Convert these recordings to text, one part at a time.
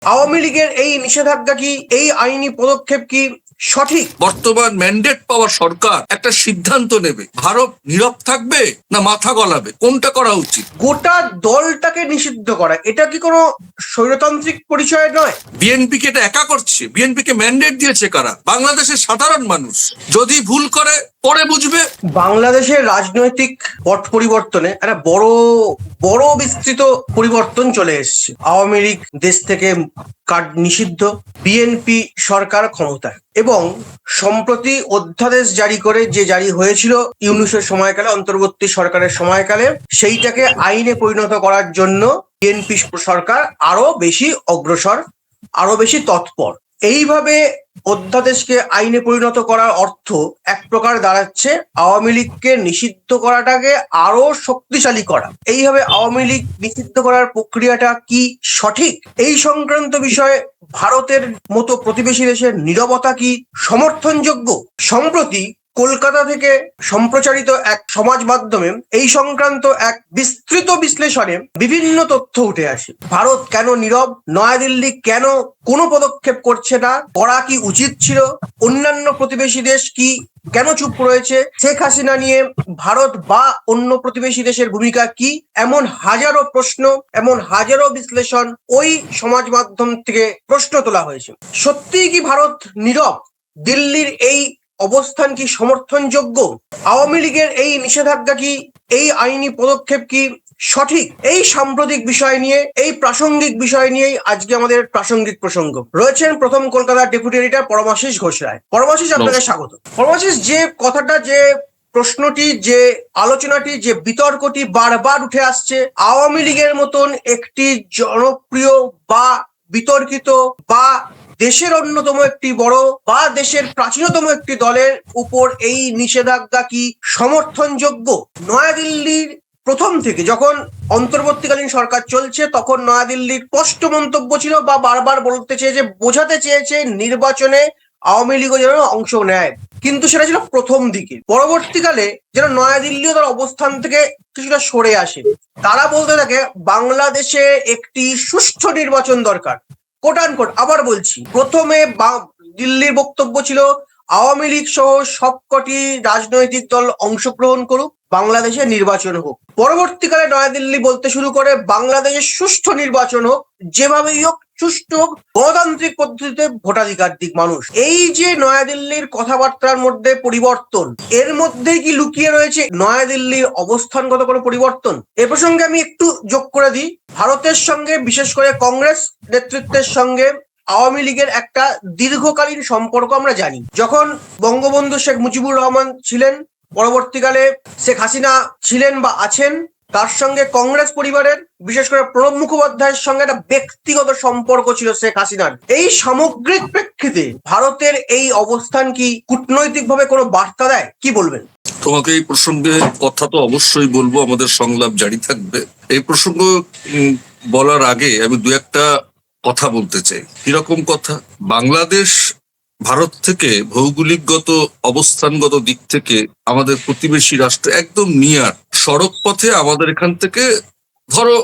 আওয়ামী লীগের এই নিষেধাজ্ঞা কি, এই আইনি পদক্ষেপ কি সঠিক? বর্তমান ম্যান্ডেট পাওয়া সরকার একটা সিদ্ধান্ত নেবে, ভারত নীরব থাকবে না মাথা গলাবে, কোনটা করা উচিত? গোটা দলটাকে নিষিদ্ধ করা, এটা কি কোনো স্বৈরতান্ত্রিক পরিচয় নয়? বিএনপি কে এটা একা করছে? বিএনপি কে ম্যান্ডেট দিয়েছে কারা? বাংলাদেশের সাধারণ মানুষ। যদি ভুল করে পরে বুঝবে। বাংলাদেশের রাজনৈতিক পট পরিবর্তনে একটা বড় বিস্তৃত পরিবর্তন চলে এসেছে। আওয়ামী লীগ দেশ থেকে নিষিদ্ধ, বিএনপি সরকার ক্ষমতায়, এবং সম্প্রতি অধ্যাদেশ জারি করে, যে জারি হয়েছিল ইউনূসের সময়কালে, অন্তর্বর্তী সরকারের সময়কালে, সেইটাকে আইনে পরিণত করার জন্য বিএনপি সরকার আরো বেশি অগ্রসর, আরো বেশি তৎপর। এইভাবে অধ্যাদেশকে আইনে পরিণত করার অর্থ এক প্রকার দাঁড়াচ্ছে আওয়ামী লীগকে নিষিদ্ধ করাটাকে আরো শক্তিশালী করা। এইভাবে আওয়ামী লীগ নিষিদ্ধ করার প্রক্রিয়াটা কি সঠিক? এই সংক্রান্ত বিষয়ে ভারতের মতো প্রতিবেশী দেশের নীরবতা কি সমর্থনযোগ্য? সম্প্রতি কলকাতা থেকে সম্প্রচারিত এক সমাজ মাধ্যমে এই সংক্রান্ত এক বিস্তৃত বিশ্লেষণে বিভিন্ন তথ্য উঠে আসে। ভারত কেন নীরব? নয়াদিল্লি কেন কোনো পদক্ষেপ করছে না? করা কি উচিত ছিল? অন্যান্য প্রতিবেশী দেশ কি কেন চুপ রয়েছে? শেখ হাসিনা নিয়ে ভারত বা অন্য প্রতিবেশী দেশের ভূমিকা কি? এমন হাজারো প্রশ্ন, এমন হাজারো বিশ্লেষণ ওই সমাজ মাধ্যম থেকে প্রশ্ন তোলা হয়েছে। সত্যিই কি ভারত নীরব? দিল্লির এই অবস্থান কি সমর্থনযোগ্য? আওয়ামী লীগের এই নিষেধাজ্ঞা কি, এই আইনি পদক্ষেপ কি সঠিক? এই সাম্প্রতিক বিষয় নিয়ে, এই প্রাসঙ্গিক বিষয় নিয়েই আজকে আমাদের প্রাসঙ্গিক প্রসঙ্গ। রয়েছেন প্রথম কলকাতার ডেপুটি এডিটর পরমাশিস ঘোষ রায়। পরমাশিস, আপনাকে স্বাগত। পরমাশিস, যে কথাটা, যে প্রশ্নটি, যে আলোচনাটি, যে বিতর্কটি বারবার উঠে আসছে, আওয়ামী লীগের মতন একটি জনপ্রিয় বা বিতর্কিত বা দেশের অন্যতম একটি বড় বা দেশের প্রাচীনতম একটি দলের উপর এই নিষেধাজ্ঞা কি সমর্থনযোগ্য? নয়াদিল্লির প্রথম থেকে, যখন অন্তর্বর্তীকালীন সরকার চলছে, তখন নয়াদিল্লির স্পষ্ট মন্তব্য ছিল বা বারবার বলতে চেয়েছে, বোঝাতে চেয়েছে, নির্বাচনে আওয়ামী লীগও যেন অংশ নেয়। কিন্তু সেটা ছিল প্রথম দিকে। পরবর্তীকালে যেন নয়াদিল্লিও তার অবস্থান থেকে কিছুটা সরে আসে। তারা বলতে থাকে বাংলাদেশে একটি সুষ্ঠু নির্বাচন দরকার। কোট অ্যান্ড কোট, আবার বলছি, প্রথমে দিল্লির বক্তব্য ছিল আওয়ামী লীগ সহ সবকটি রাজনৈতিক দল অংশগ্রহণ করুক, বাংলাদেশে নির্বাচন হোক। পরবর্তীকালে নয়াদিল্লি বলতে শুরু করে বাংলাদেশের সুষ্ঠু নির্বাচন হোক, যেভাবেই হোক সুষ্ঠু হোক, গণতান্ত্রিক পদ্ধতিতে ভোটাধিকার দিক মানুষ। এই যে নয়াদিল্লির কথাবার্তার মধ্যে পরিবর্তন, এর মধ্যে কি লুকিয়ে রয়েছে নয়াদিল্লির অবস্থানগত কোনো পরিবর্তন? এ প্রসঙ্গে আমি একটু যোগ করে দিই, ভারতের সঙ্গে, বিশেষ করে কংগ্রেস নেতৃত্বের সঙ্গে আওয়ামী লীগের একটা দীর্ঘকালীন সম্পর্ক আমরা জানি। যখন বঙ্গবন্ধু শেখ মুজিবুর রহমান ছিলেন, পরবর্তীকালে শেখ হাসিনা ছিলেন বা আছেন, তার সঙ্গে কংগ্রেস পরিবারের, বিশেষ করে প্রণব মুখোপাধ্যায়ের সঙ্গে একটা ব্যক্তিগত সম্পর্ক ছিল শেখ হাসিনার। এই সামগ্রিক প্রেক্ষিতে ভারতের এই অবস্থান কি কূটনৈতিকভাবে কোনো বার্তা দেয়? কি বলবেন? তোমাকে এই প্রসঙ্গে কথা তো অবশ্যই বলবো, আমাদের সংলাপ জারি থাকবে। এই প্রসঙ্গ বলার আগে আমি দু একটা কথা বলতে চাই। কিরকম কথা? বাংলাদেশ ভারত থেকে ভৌগোলিকগত অবস্থানগত দিক থেকে আমাদের প্রতিবেশী রাষ্ট্র, একদম নিয়ার। সড়ক পথে আমাদের এখান থেকে ধরো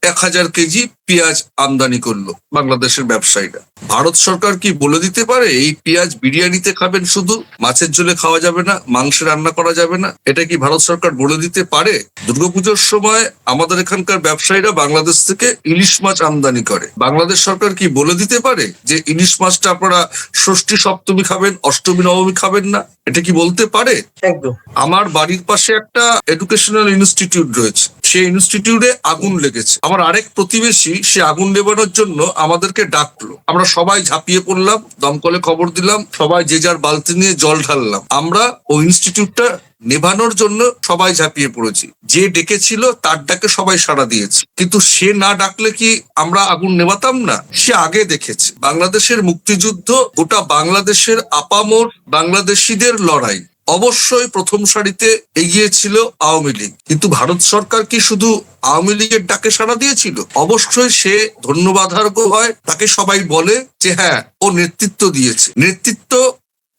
1000 কেজি পেঁয়াজ আমদানি করলো বাংলাদেশের ব্যবসায়ীরা। ভারত সরকার কি বলে দিতে পারে এই পেঁয়াজ বিরিয়ানিতে খাবেন, শুধু মাছের ঝোলে খাওয়া যাবে না, মাংসে রান্না করা যাবে না? এটা কি ভারত সরকার বলে দিতে পারে? দুর্গাপুজোর সময় আমাদের এখানকার ব্যবসায়ীরা বাংলাদেশ থেকে ইলিশ মাছ আমদানি করে, বাংলাদেশ সরকার কি বলে দিতে পারে যে ইলিশ মাছটা আপনারা ষষ্ঠী সপ্তমী খাবেন, অষ্টমী নবমী খাবেন না? এটা কি বলতে পারে? একদম। আমার বাড়ির পাশে একটা এডুকেশনাল ইনস্টিটিউট রয়েছে, সেই ইনস্টিটিউটে আগুন লেগেছে। আমার আরেক প্রতিবেশী সে আগুন নেবানোর জন্য আমাদেরকে ডাকলো, আমরা সবাই ঝাঁপিয়ে পড়লাম, দমকলে খবর দিলাম, সবাই যে যার বালতি নিয়ে জল ঢাললাম। আমরা ওই ইনস্টিটিউটটা নেভানোর জন্য সবাই ঝাঁপিয়ে পড়েছি। যে ডেকেছিল তার ডাকে সবাই সাড়া দিয়েছে, কিন্তু সে না ডাকলে কি আমরা আগুন নেভাতাম না? সে আগে দেখেছে বাংলাদেশের মুক্তিযুদ্ধ, গোটা বাংলাদেশের আপামর বাংলাদেশিদের লড়াই। অবশ্যই প্রথম সারিতে এগিয়েছিল আওয়ামী লীগ, কিন্তু ভারত সরকার কি শুধু আওয়ামী লীগের ডাকে সাড়া দিয়েছিল? অবশ্যই সে ধন্যবাদার্হ হয়, তাকে সবাই বলে যে হ্যাঁ, ও নেতৃত্ব দিয়েছে। নেতৃত্ব,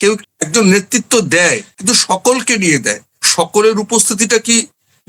কেউ একজন নেতৃত্ব দেয়, কিন্তু সকলকে নিয়ে দেয়। সকলের উপস্থিতিটা কি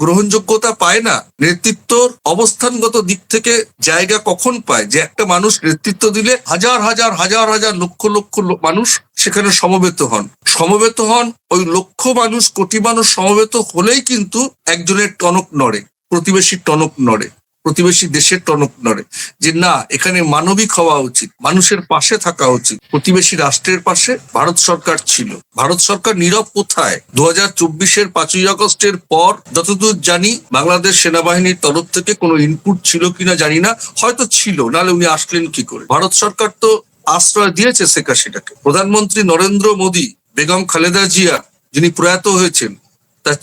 গ্রহণযোগ্যতা পায় না? নেতৃত্বর অবস্থানগত দিক থেকে জায়গা কখন পায় যে একটা মানুষ নেতৃত্ব দিলে হাজার হাজার হাজার হাজার লক্ষ লক্ষ মানুষ সেখানে সমবেত হন ওই লক্ষ মানুষ কোটি মানুষ সমবেত হলেই কিন্তু একজনের টনক নড়ে, প্রতিবেশীর টনক নড়ে, প্রতিবেশী দেশের টনক নড়ে, যে না এখানে মানবিক হওয়া উচিত, মানুষের পাশে থাকা উচিত। প্রতিবেশী রাষ্ট্রের পাশে ভারত সরকার ছিল। ভারত সরকার নীরব কোথায়? 2024-এর 5ই আগস্টের পর যতদূর জানি বাংলাদেশ সেনাবাহিনীর তরফ থেকে কোনো ইনপুট ছিল কিনা জানি না, হয়তো ছিল, নাহলে উনি আসলেন কি করে? ভারত সরকার তো আশ্রয় দিয়েছে শেখ হাসিনাকে। প্রধানমন্ত্রী নরেন্দ্র মোদী বেগম খালেদা জিয়া যিনি প্রয়াত হয়েছেন তার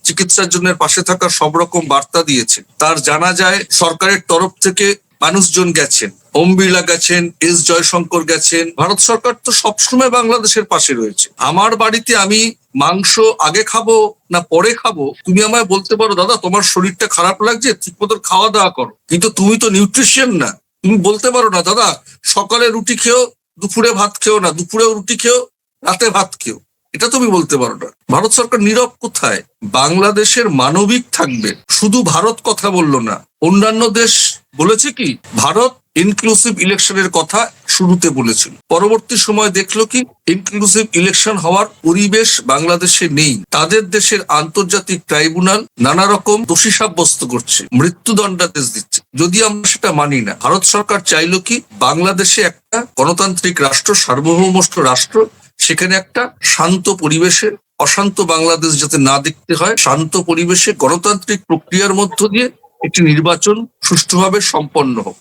চিকিৎসার জন্য পাশে থাকার সব রকম বার্তা দিয়েছে। তার জানাজায় সরকারের তরফ থেকে মানুষজন গেছেন, ওম বিড়লা গেছেন, এস জয়শঙ্কর গেছেন। ভারত সরকার তো সবসময় বাংলাদেশের পাশে রয়েছে। আমার বাড়িতে আমি মাংস আগে খাবো না পরে খাবো, তুমি আমায় বলতে পারো দাদা তোমার শরীরটা খারাপ লাগছে, ঠিক মতো খাওয়া দাওয়া করো, কিন্তু তুমি তো নিউট্রিশন না। তুমি বলতে পারো না দাদা সকালে রুটি খেও, দুপুরে ভাত খেও না, দুপুরে রুটি খেও, রাতে ভাত খেও, এটা তুমি বলতে পারো না। ভারত সরকার নীরব কোথায়? বাংলাদেশের মানবিক থাকবে, শুধু ভারত কথা বললো না, অন্যান্য দেশ বলেছে কি? ভারত ইনক্লুসিভ ইলেকশনের কথা শুরুতে বলেছিল, পরবর্তী সময় দেখলো কি ইনক্লুসিভ ইলেকশন হওয়ার পরিবেশ বাংলাদেশে নেই। তাদের দেশের আন্তর্জাতিক ট্রাইব্যুনাল নানা রকম দোষী সাব্যস্ত করছে, মৃত্যুদণ্ডাদেশ দিচ্ছে। যদি আমরা সেটা মানি না, ভারত সরকার চাইলো কি বাংলাদেশে একটা গণতান্ত্রিক রাষ্ট্র, সার্বভৌম রাষ্ট্র, সেখানে একটা শান্ত পরিবেশে অশান্ত বাংলাদেশ যাতে না দেখতে হয়, শান্ত পরিবেশে গণতান্ত্রিক প্রক্রিয়ার মধ্য দিয়ে একটি নির্বাচন সুষ্ঠুভাবে সম্পন্ন হোক,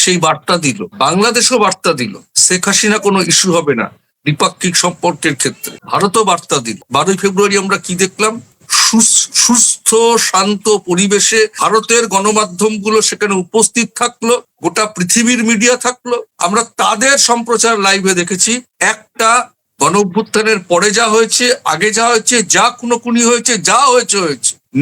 সেই বার্তা দিল। বাংলাদেশও বার্তা দিল শেখ হাসিনা কোনো ইস্যু হবে না দ্বিপাক্ষিক সম্পর্কের ক্ষেত্রে। ভারতও বার্তা দিল। 12ই ফেব্রুয়ারি আমরা কি দেখলাম? সুস্থ শান্ত পরিবেশে ভারতের গণমাধ্যমগুলো সেখানে উপস্থিত থাকলো, গোটা পৃথিবীর মিডিয়া থাকলো। আমরা তাদের সম্প্রচার লাইভে দেখেছি একটা গণ অভ্যুত্থানের পরে যা হয়েছে, আগে যা হয়েছে, যা খুনোখুনি হয়েছে, যা হয়েছে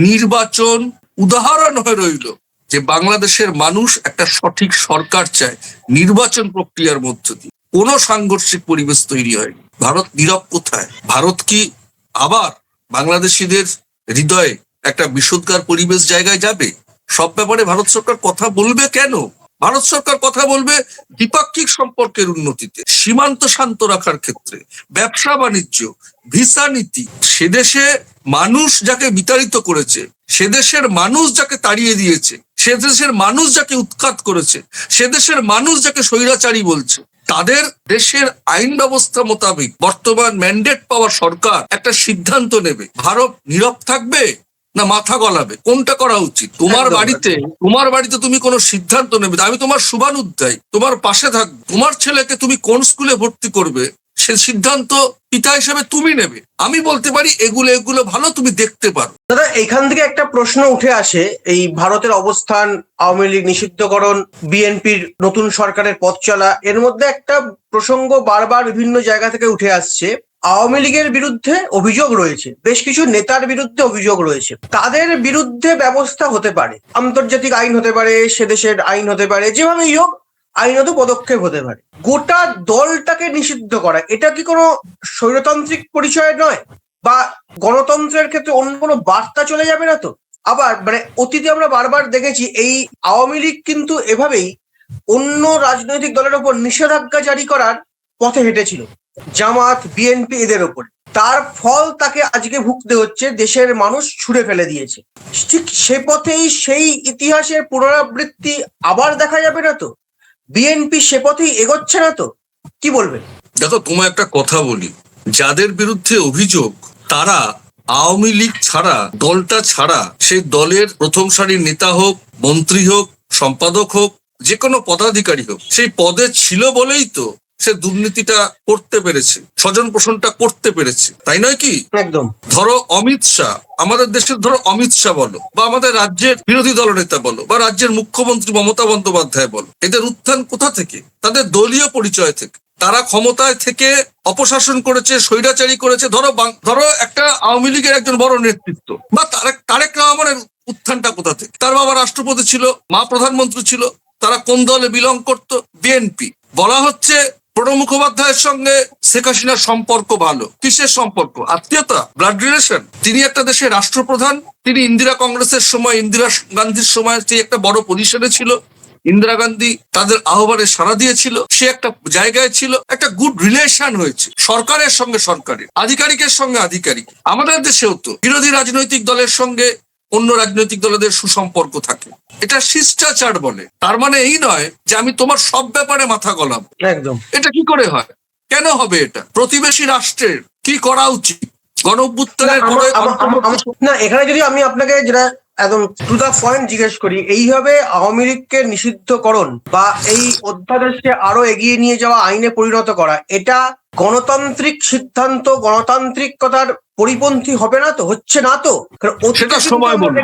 নির্বাচন উদাহরণ হয়ে রইল যে বাংলাদেশের মানুষ একটা সঠিক সরকার চায় নির্বাচন প্রক্রিয়ার মধ্য দিয়ে। কোনো সাংঘর্ষিক পরিবেশ তৈরি হয়নি। ভারত নীরব কোথায়? ভারত কি আবার বাংলাদেশিদের হৃদয়ে একটা বিষোদগার পরিবেশ জায়গায় যাবে? সব ব্যাপারে ভারত সরকার কথা বলবে কেন? ভারত সরকার কথা বলবে দ্বিপাক্ষিক সম্পর্কের উন্নতিতে, সীমান্ত শান্ত রাখার ক্ষেত্রে, ব্যবসা বাণিজ্য, ভিসা নীতি। সেদেশে মানুষ যাকে বিতাড়িত করেছে, সেদেশের মানুষ যাকে তাড়িয়ে দিয়েছে, সেদেশের মানুষ যাকে উৎখাত করেছে, সেদেশের মানুষ যাকে স্বৈরাচারী বলছে, তাদের দেশের আইন ব্যবস্থা মোতাবেক বর্তমান ম্যান্ডেট পাওয়া সরকার একটা সিদ্ধান্ত নেবে। ভারত নীরব থাকবে না মাথা গলাবে? কোনটা করা উচিত? তোমার বাড়িতে তুমি কোনো সিদ্ধান্ত নেবে, আমি তোমার শুভানুধ্যায়ী, তোমার পাশে থাকবো। তোমার ছেলেকে তুমি কোন স্কুলে ভর্তি করবে সে সিদ্ধান্ত পিতা হিসেবে তুমি নেবে। আমি বলতে পারি এগুলো ভালো, তুমি দেখতে পারো। দাদা এখান থেকে একটা প্রশ্ন উঠে আসে, এই ভারতের অবস্থান, আওয়ামী লীগ নিষিদ্ধকরণ, বিএনপির নতুন সরকারের পথ চলা, এর মধ্যে একটা প্রসঙ্গ বারবার বিভিন্ন জায়গা থেকে উঠে আসছে। আওয়ামী লীগের বিরুদ্ধে অভিযোগ রয়েছে, বেশ কিছু নেতার বিরুদ্ধে অভিযোগ রয়েছে, তাদের বিরুদ্ধে ব্যবস্থা হতে পারে, আন্তর্জাতিক আইন হতে পারে, সে দেশের আইন হতে পারে, যেভাবেই হোক আইনত পদক্ষেপ হতে পারে। গোটা দলটাকে নিষিদ্ধ করা, এটা কি কোনো স্বৈরতান্ত্রিক পরিচয় নয়? বা গণতন্ত্রের ক্ষেত্রে অন্য কোনো বার্তা চলে যাবে না তো? আবার মানে অতীতে আমরা বারবার দেখেছি এই আওয়ামী লীগ কিন্তু এভাবেই অন্য রাজনৈতিক দলের ওপর নিষেধাজ্ঞা জারি করার পথে হেঁটেছিল, জামাত, বিএনপি এদের ওপর। তার ফল তাকে আজকে ভুগতে হচ্ছে, দেশের মানুষ ছুঁড়ে ফেলে দিয়েছে। ঠিক সে পথেই, সেই ইতিহাসের পুনরাবৃত্তি আবার দেখা যাবে না তো? বিএনপি সে পথেই এগোচ্ছে না তো? কি বলবেন? দেখো তোমায় একটা কথা বলি, যাদের বিরুদ্ধে অভিযোগ তারা আওয়ামী লীগ ছাড়া, দলটা ছাড়া, সেই দলের প্রথম সারির নেতা হোক, মন্ত্রী হোক, সম্পাদক হোক, যে কোনো পদাধিকারী হোক, সেই পদে ছিল বলেই তো সে দুর্নীতিটা করতে পেরেছে, স্বজন পোষণটা করতে পেরেছে, তাই নয় কি? একদম। ধরো অমিত শাহ, আমাদের দেশের ধরো অমিত শাহ বলো, বা আমাদের রাজ্যের বিরোধী দলনেতা বলো, বা রাজ্যের মুখ্যমন্ত্রী মমতা বন্দ্যোপাধ্যায় বলো, এদের উত্থান কোথা থেকে? তাদের দলীয় পরিচয় থেকে। তারা ক্ষমতায় থেকে অপশাসন করেছে, স্বৈরাচারী করেছে। ধরো একটা আওয়ামী লীগের একজন বড় নেতৃত্ব, বা তারেক রহমানের উত্থানটা কোথা থেকে? তার বাবা রাষ্ট্রপতি ছিল, মা প্রধানমন্ত্রী ছিল, তারা কোন দলে বিলং করতো? বিএনপি। বলা হচ্ছে প্রণব মুখোপাধ্যায়ের সঙ্গে শেখ হাসিনার সম্পর্ক ভালো। কিসের সম্পর্ক? আত্মীয়তা, ব্লাড রিলেশন। তিনি একটা দেশের রাষ্ট্রপ্রধান, তিনি ইন্দিরা কংগ্রেসের সময়, ইন্দিরা গান্ধীর সময় যে একটা বড় পজিশনে ছিল, ইন্দিরা গান্ধী তাদের আহ্বানে সাড়া দিয়েছিল, সে একটা জায়গায় ছিল, একটা গুড রিলেশন হয়েছে সরকারের সঙ্গে সরকারের, আধিকারিকের সঙ্গে আধিকারিক। আমাদের দেশেও তো বিরোধী রাজনৈতিক দলের সঙ্গে অন্য রাজনৈতিক দলের সুসম্পর্ক থাকে, এটা শিষ্টাচার বলে। তার মানে এই নয় যে আমি তোমার সব ব্যাপারে মাথা গলাবো। একদম। এটা কি করে হয়? কেন হবে এটা? প্রতিবেশী রাষ্ট্রের কি করা উচিত? গণ অভ্যুত্থানের পরে না, এখানে যদি আমি আপনাকে যেটা একদম টু দা পয়েন্ট জিজ্ঞেস করি, এইভাবে আওয়ামী লীগকে নিষিদ্ধকরণ বা এই অধ্যাদেশকে আরো এগিয়ে নিয়ে যাওয়া, আইনে পরিণত করা, এটা গণতান্ত্রিক সিদ্ধান্ত, গণতান্ত্রিকতার পরিপন্থী হবে না তো? হচ্ছে না তো? কারণ সেটা সময় বলবো,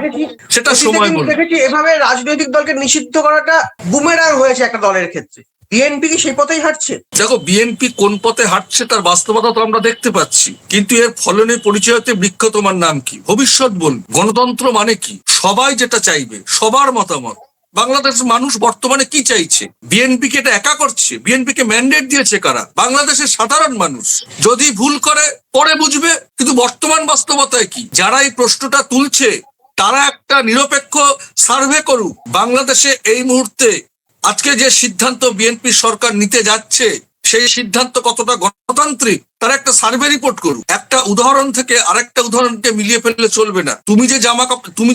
সেটা সময় বলবো। দেখেছি এভাবে রাজনৈতিক দলকে নিষিদ্ধ করাটা বুমেরাং হয়েছে একটা দলের ক্ষেত্রে। বিএনপি কি সেই পথেই হাঁটছে? দেখো, বিএনপি কোন পথে হাঁটছে তার বাস্তবতা তো আমরা দেখতে পাচ্ছি, কিন্তু এর ফলনে পরিচয়তে বৃক্ষ তোমার নাম কি? ভবিষ্যৎ বল। গণতন্ত্র মানে কি? সবাই যেটা চাইবে, সবার মতামত। বাংলাদেশের মানুষ বর্তমানে কি চাইছে? বিএনপি কে এটা একা করছে? বিএনপি কে ম্যান্ডেট দিয়েছে কারা? বাংলাদেশের সাধারণ মানুষ। যদি ভুল করে পরে বুঝবে, কিন্তু বর্তমান বাস্তবতায় কি? যারা এই প্রশ্নটা তুলছে তারা একটা নিরপেক্ষ সার্ভে করুক। বাংলাদেশে এই মুহূর্তে আজকে যে সিদ্ধান্ত বিএনপি সরকার নিতে যাচ্ছে, সেই সিদ্ধান্ত কতটা গণতান্ত্রিক তার একটা সার্ভে রিপোর্ট করুক। একটা উদাহরণ থেকে আরেকটা উদাহরণকে মিলিয়ে ফেললে চলবে না। তুমি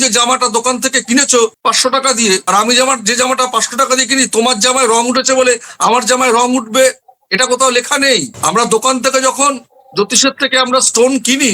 যে জামাটা দোকান থেকে কিনেছো 500 টাকা দিয়ে, আর আমি যে জামাটা 500 টাকা দিয়ে কিনি, তোমার জামায় রং উঠেছে বলে আমার জামায় রং উঠবে, এটা কোথাও লেখা নেই। আমরা দোকান থেকে যখন জ্যোতিষের থেকে আমরা স্টোন কিনি,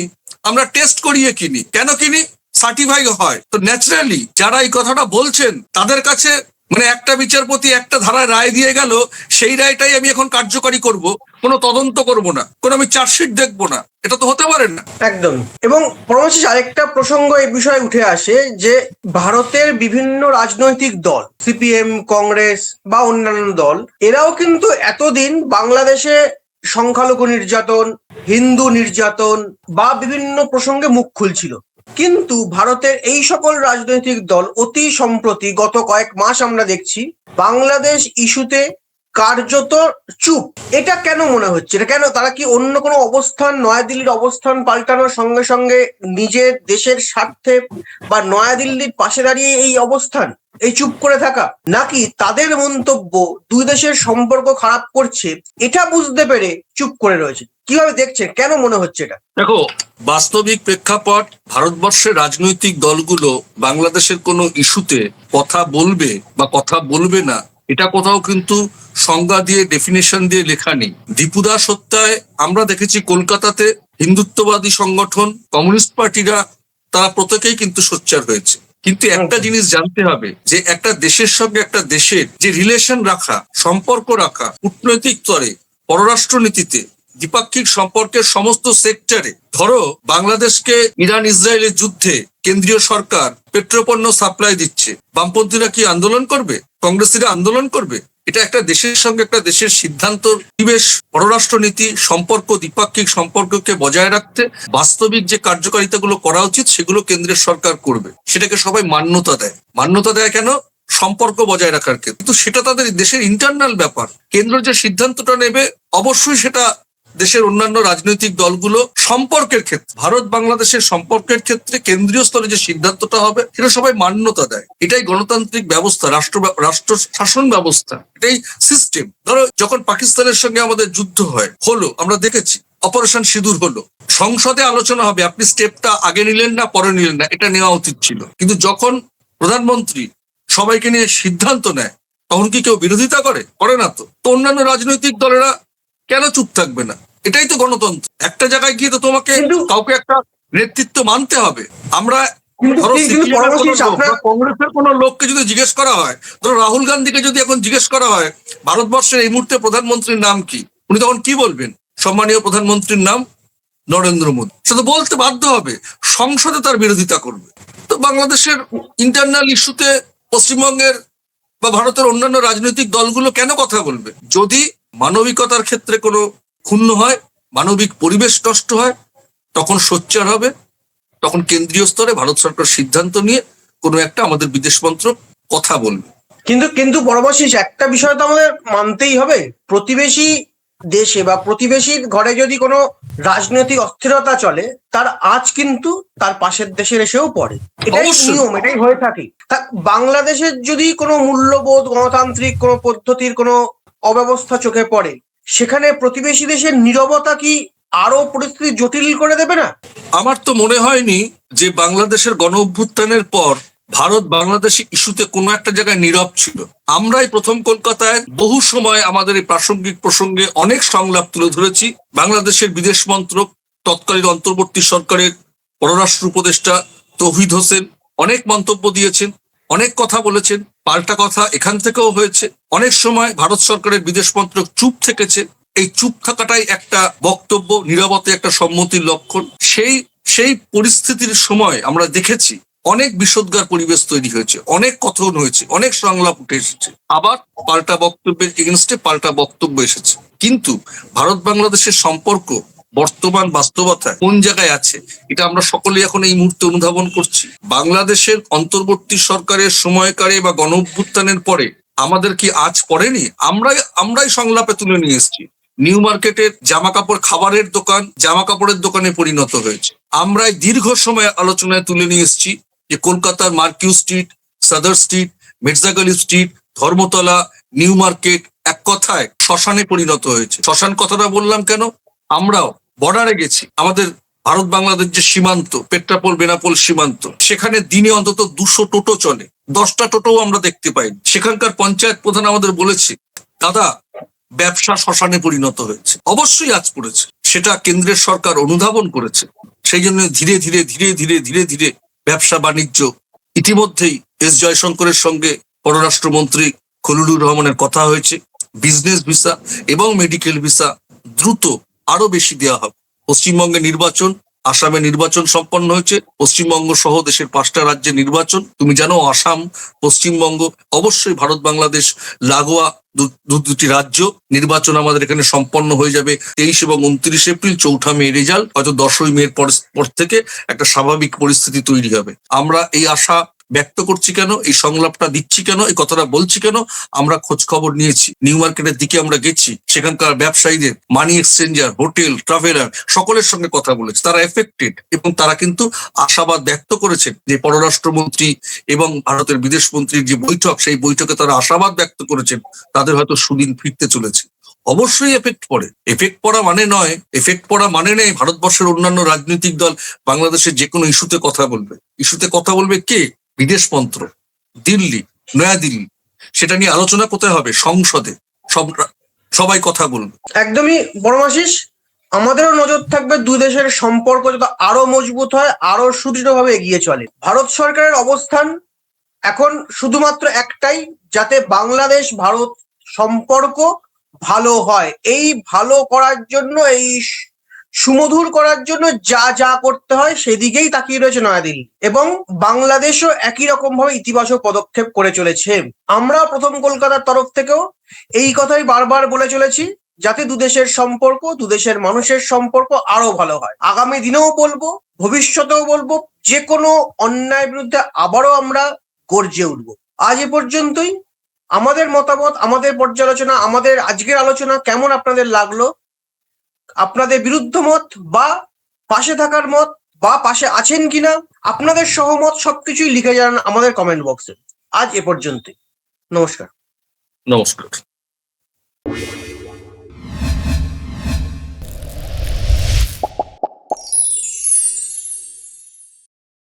আমরা টেস্ট করিয়ে কিনি। কেন কিনি? সার্টিফাই হয়। তো ন্যাচারালি যারা এই কথাটা বলছেন তাদের কাছে মানে একটা বিচারপতি একটা ধারায় রায় দিয়ে গেল, সেই রায়টাই আমি এখন কার্যকারী করব, কোনো তদন্ত করব না, কোনো আমি চার্জশিট দেখবো না, এটা তো হতে পারে না। একদম। এবং পরবর্তী আরেকটা প্রসঙ্গ এই বিষয়ে উঠে আসে যে ভারতের বিভিন্ন রাজনৈতিক দল, সিপিএম, কংগ্রেস বা অন্যান্য দল, এরাও কিন্তু এতদিন বাংলাদেশে সংখ্যালঘু নির্যাতন, হিন্দু নির্যাতন বা বিভিন্ন প্রসঙ্গে মুখ খুলছিল। কিন্তু ভারতের এই সকল রাজনৈতিক দল অতি সম্প্রতি গত কয়েক মাস আমরা দেখছি বাংলাদেশ ইস্যুতে কার্যত চুপ। এটা কেন মনে হচ্ছে? এটা কেন? তারা কি অন্য কোনো অবস্থান, নয়াদিল্লির অবস্থান পাল্টানোর সঙ্গে সঙ্গে নিজের দেশের স্বার্থে বা নয়াদিল্লির পাশে দাঁড়িয়ে এই অবস্থান, এই চুপ করে থাকা, নাকি তাদের মন্তব্য দুই দেশের সম্পর্ক খারাপ করছে এটা বুঝতে পেরে চুপ করে রয়েছে? কিভাবে দেখছেন? কেন মনে হচ্ছে এটা? দেখো, বাস্তবিক প্রেক্ষাপট, ভারতবর্ষের রাজনৈতিক দলগুলো বাংলাদেশের কোনো ইস্যুতে কথা বলবে বা কথা বলবে না, এটা কোথাও কিন্তু সংজ্ঞা দিয়ে, ডেফিনেশন দিয়ে লেখা নেই। দীপুদাস হত্যায় আমরা দেখেছি কলকাতাতে হিন্দুত্ববাদী সংগঠন, কমিউনিস্ট পার্টিরা, তারা প্রত্যেকেই কিন্তু সোচ্চার হয়েছে। কিন্তু একটা জিনিস জানতে হবে যে একটা দেশের সঙ্গে একটা দেশের যে রিলেশন রাখা, সম্পর্ক রাখা, কূটনৈতিক স্তরে, পররাষ্ট্রনীতিতে, দ্বিপাক্ষিক সম্পর্কের সমস্ত সেক্টরে, ধরো বাংলাদেশকে ইরান ইসরায়েলের যুদ্ধে কেন্দ্রীয় সরকার পেট্রোপণ্য সাপ্লাই দিচ্ছে, বামপন্থীরা কি আন্দোলন করবে? কংগ্রেসীরা আন্দোলন করবে? এটা একটা দেশের সঙ্গে একটা দেশের সিদ্ধান্ত, পরিবেশ, পররাষ্ট্রনীতি, সম্পর্ক, দ্বিপাক্ষিক সম্পর্ককে বজায় রাখতে বাস্তবিক যে কার্যকারিতাগুলো করা উচিত সেগুলো কেন্দ্রের সরকার করবে। সেটাকে সবাই মান্যতা দেয়। মান্যতা দেয় কেন? সম্পর্ক বজায় রাখার ক্ষেত্রে। কিন্তু সেটা তাদের দেশের ইন্টারনাল ব্যাপার। কেন্দ্র যে সিদ্ধান্তটা নেবে অবশ্যই সেটা দেশের অন্যান্য রাজনৈতিক দলগুলো সম্পর্কের ক্ষেত্রে, ভারত বাংলাদেশের সম্পর্কের ক্ষেত্রে কেন্দ্রীয় স্তরে যে সিদ্ধান্তটা হবে সেটা সবাই মান্যতা দেয়। এটাই গণতান্ত্রিক ব্যবস্থা, রাষ্ট্র শাসন ব্যবস্থা, এটাই সিস্টেম। ধরো যখন পাকিস্তানের সঙ্গে আমাদের যুদ্ধ হলো, আমরা দেখেছি অপারেশন সিঁদুর হলো, সংসদে আলোচনা হবে, আপনি স্টেপটা আগে নিলেন না পরে নিলেন না, এটা নেওয়া উচিত ছিল। কিন্তু যখন প্রধানমন্ত্রী সবাইকে নিয়ে সিদ্ধান্ত নেয় তখন কি কেউ বিরোধিতা করে না তো। অন্যান্য রাজনৈতিক দলেরা কেন চুপ থাকবে না? এটাই তো গণতন্ত্র। একটা জায়গায় গিয়ে তো তোমাকে কাউকে একটা নেতৃত্ব মানতে হবে। আমরা ধরো কংগ্রেসের কোনো লোককে যদি জিজ্ঞেস করা হয়, ধরো রাহুল গান্ধীকে যদি এখন জিজ্ঞেস করা হয় ভারতবর্ষের এই মুহূর্তে প্রধানমন্ত্রীর নাম কি, উনি তখন কি বলবেন? সম্মানীয় প্রধানমন্ত্রীর নাম নরেন্দ্র মোদী। সে তো বলতে বাধ্য হবে, সংসদে তার বিরোধিতা করবে। তো বাংলাদেশের ইন্টারনাল ইস্যুতে পশ্চিমবঙ্গের বা ভারতের অন্যান্য রাজনৈতিক দলগুলো কেন কথা বলবে? যদি মানবিকতার ক্ষেত্রে কোনো ক্ষুণ্ণ হয়, মানবিক পরিবেশ নষ্ট হয়, তখন সোচ্চার হবে, তখন কেন্দ্রীয় স্তরে ভারত সরকার সিদ্ধান্ত নিয়ে কোনো একটা আমাদের বিদেশ মন্ত্রক কথা বলবে। কিন্তু পরবর্তী একটা বিষয় তো আমাদের মানতেই হবে, প্রতিবেশী দেশে বা প্রতিবেশীর ঘরে যদি কোনো রাজনৈতিক অস্থিরতা চলে, তার আজ কিন্তু তার পাশের দেশের এসেও পড়ে। এটাই অবশ্যই। নিয়ম, এটাই হয়ে থাকে। তা বাংলাদেশের যদি কোনো মূল্যবোধ, গণতান্ত্রিক কোনো পদ্ধতির কোনো অব্যবস্থা চোখে পড়ে, সেখানে প্রতিবেশী দেশের নীরবতা কি আরো পরিস্থিতি জটিল করে দেবে না? আমার তো মনে হয়নি যে বাংলাদেশের গণ অভ্যুত্থানের পর ভারত বাংলাদেশি ইস্যুতে কোনো একটা জায়গায় নীরব ছিল। আমরাই প্রথম কলকাতায় বহু সময় আমাদের এই প্রাসঙ্গিক প্রসঙ্গে অনেক সংলাপ তুলে ধরেছি। বাংলাদেশের বিদেশ মন্ত্রক, তৎকালীন অন্তর্বর্তী সরকারের পররাষ্ট্র উপদেষ্টা তৌহিদ হোসেন অনেক মন্তব্য দিয়েছেন, অনেক কথা বলেছেন, পাল্টা কথা এখান থেকেও হয়েছে। অনেক সময় ভারত সরকারের বিদেশ মন্ত্রক চুপ থেকেছে। এই চুপ থাকাটাই একটা বক্তব্য, নীরবতা একটা সম্মতির লক্ষণ। সেই পরিস্থিতির সময় আমরা দেখেছি অনেক বিষোদ্গার পরিবেশ তৈরি হয়েছে, অনেক কথন হয়েছে, অনেক সংলাপ উঠে এসেছে, আবার পাল্টা বক্তব্যের এগেনস্টে পাল্টা বক্তব্য এসেছে। কিন্তু ভারত বাংলাদেশের সম্পর্ক বর্তমান বাস্তবতায় কোন জায়গায় আছে এটা আমরা সকলেই এখন এই মুহূর্তে অনুধাবন করছি। বাংলাদেশের অন্তর্বর্তী সরকারের সময়কালে বা গণ অভ্যুত্থানের পরে আমাদের কি আজ পড়েনি? আমরাই সংলাপে তুলে নিয়ে এসেছি। নিউ মার্কেটের জামা কাপড়, খাবারের দোকান জামা কাপড়ের দোকানে পরিণত হয়েছে। আমরাই দীর্ঘ সময় আলোচনায় তুলে নিয়ে এসেছি যে কলকাতার Marquis street, Sudder street, Mirza Ghalib street, Dharmatala, New Market এক কথায় শ্মশানে পরিণত হয়েছে। শ্মশান কথাটা বললাম কেন? আমরাও বর্ডারে গেছি, আমাদের ভারত বাংলাদেশ যে সীমান্ত, পেট্রাপোল বেনাপোল সীমান্ত, সেখানে দিনে অন্তত 200 টোটো চলে, 10টা টোটোও আমরা দেখতে পাই। সেখানকার পঞ্চায়েত প্রধান আমাদের বলেছে, দাদা ব্যবসা শ্মশানে পরিণত হয়েছে। অবশ্যই আজ পড়েছে, সেটা কেন্দ্রের সরকার অনুধাবন করেছে। সেই জন্য ধীরে ধীরে ধীরে ধীরে ধীরে ধীরে ব্যবসা বাণিজ্য, ইতিমধ্যেই এস জয়শঙ্করের সঙ্গে পররাষ্ট্রমন্ত্রী খলিলুর রহমানের কথা হয়েছে, বিজনেস ভিসা এবং মেডিকেল ভিসা দ্রুত আরো বেশি দেওয়া হবে। পশ্চিমবঙ্গে নির্বাচন, আসামে নির্বাচন সম্পন্ন হয়েছে, পশ্চিমবঙ্গ সহ দেশের 5টা রাজ্যে নির্বাচন। তুমি জানো আসাম, পশ্চিমবঙ্গ অবশ্যই ভারত বাংলাদেশ লাগোয়া দুটি রাজ্য। নির্বাচন আমাদের এখানে সম্পন্ন হয়ে যাবে 23 এবং 29 এপ্রিল, 4ঠা মে রেজাল্ট, হয়তো 10ই মের পর থেকে একটা স্বাভাবিক পরিস্থিতি তৈরি হবে। আমরা এই আশা ব্যক্ত করছি কেন, এই সংলাপটা দিচ্ছি কেন, এই কথাটা বলছি কেন? আমরা খোঁজ খবর নিয়েছি, নিউ মার্কেটের দিকে আমরা গেছি, সেখানকার ব্যবসায়ীদের, মানি এক্সচেঞ্জার, হোটেল, ট্রাভেলার সকলের সঙ্গে কথা বলেছি। তারা এফেক্টেড এবং তারা কিন্তু আশাবাদ ব্যক্ত করেছেন যে পররাষ্ট্রমন্ত্রী এবং ভারতের বিদেশ মন্ত্রীর যে বৈঠক, সেই বৈঠকে তারা আশাবাদ ব্যক্ত করেছেন তাদের হয়তো সুদিন ফিরতে চলেছে। অবশ্যই এফেক্ট পড়ে। এফেক্ট পড়া মানে নেই ভারতবর্ষের অন্যান্য রাজনৈতিক দল বাংলাদেশের যে কোনো ইস্যুতে কথা বলবে। ইস্যুতে কথা বলবে কে? বিদেশ মন্ত্রক, দিল্লি, নয়াদিল্লি। সেটা নিয়ে আলোচনা কোথায় হবে? সংসদে। সবাই কথা বলবে। একদমই বড়মাসিস, আমাদেরও নজর থাকবে দুই দেশের সম্পর্ক যাতে আরো মজবুত হয়, আরো সুদৃঢ়ভাবে এগিয়ে চলে। ভারত সরকারের অবস্থান এখন শুধুমাত্র একটাই, যাতে বাংলাদেশ ভারত সম্পর্ক ভালো হয়। এই ভালো করার জন্য, এই সুমধুর করার জন্য যা যা করতে হয় সেদিকেই তাকিয়ে রয়েছে নয়াদিল্লি, এবং বাংলাদেশও একই রকম ভাবে ইতিবাচক পদক্ষেপ করে চলেছে। আমরা প্রথম কলকাতার তরফ থেকেও এই কথাই বারবার বলে চলেছি, যাতে দুদেশের সম্পর্ক, দুদেশের মানুষের সম্পর্ক আরো ভালো হয়। আগামী দিনেও বলবো, ভবিষ্যতেও বলবো, যে কোনো অন্যায়ের বিরুদ্ধে আবারও আমরা গর্জে উঠবো। আজ এ পর্যন্তই। আমাদের মতামত, আমাদের পর্যালোচনা, আমাদের আজকের আলোচনা কেমন আপনাদের লাগলো, আপনাদের বিরুদ্ধ মত বা পাশে থাকার মত বা পাশে আছেন কিনা, আপনাদের সহমত সবকিছুই লিখে জানান আমাদের কমেন্ট বক্সে। আজ এ পর্যন্তই। নমস্কার। নমস্কার।